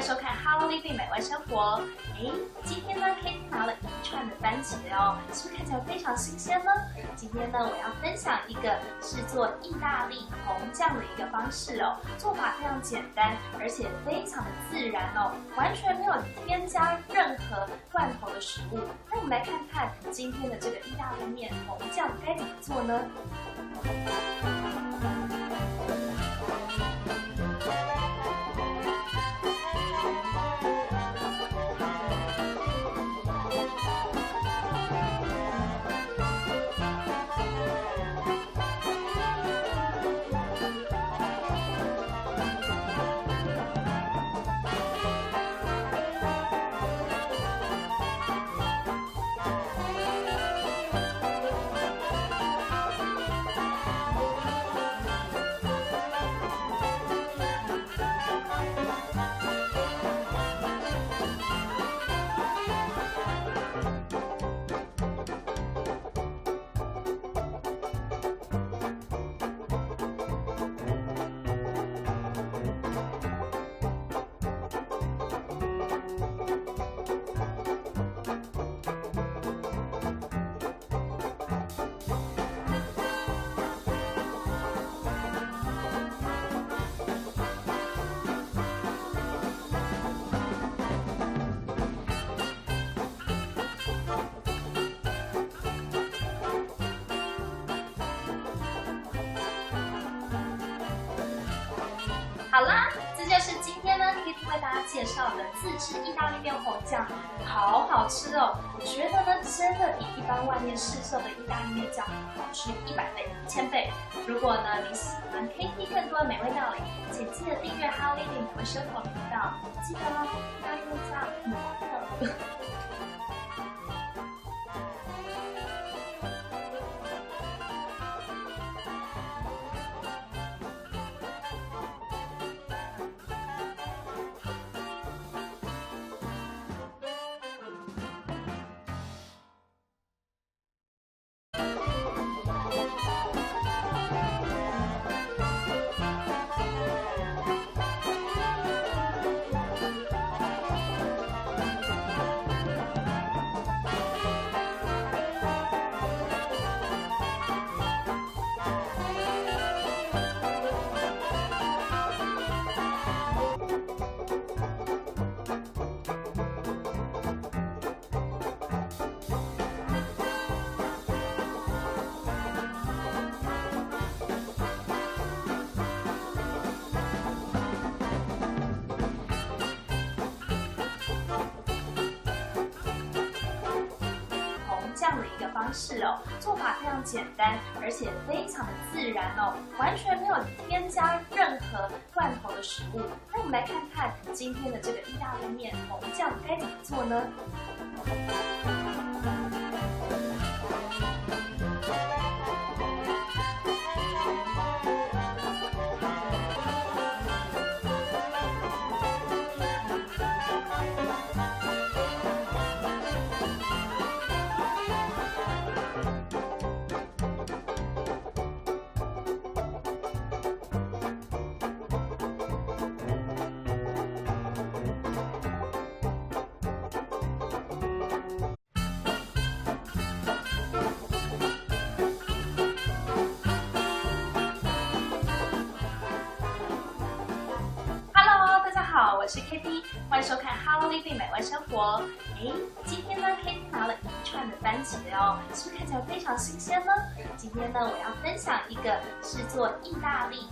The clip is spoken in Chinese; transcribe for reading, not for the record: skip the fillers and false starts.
迎收看《Hello Living 美味生活》。今天呢 ，Kitty 拿了一串的番茄哦，是不是看起来非常新鲜呢？今天呢，我要分享一个是做意大利红酱的一个方式哦，做法非常简单，而且非常的自然哦，完全没有添加任何罐头的食物。那我们来看看今天的这个意大利面红酱该怎么做呢？好啦，这就是今天呢 Kitty 为大家介绍的自制意大利面红酱，好好吃哦！我觉得呢，真的比一般外面市售的意大利面酱好吃100倍、1000倍。如果呢你喜欢 Kitty 更多的美味料理，请记得订阅 Hello Living 美味生活频道，记得哦，意大利面酱很好喝。这样的一个方式哦，做法非常简单，而且非常的自然哦，完全没有添加任何罐头的食物。那我们来看看今天的这个意大利面红酱该怎么做呢？好，我是 Kitty， 欢迎收看 Hello Living 美味生活。今天呢 Kitty 拿了一串的番茄哦，是不是看起来非常新鲜呢？今天呢，我要分享一个是做意大利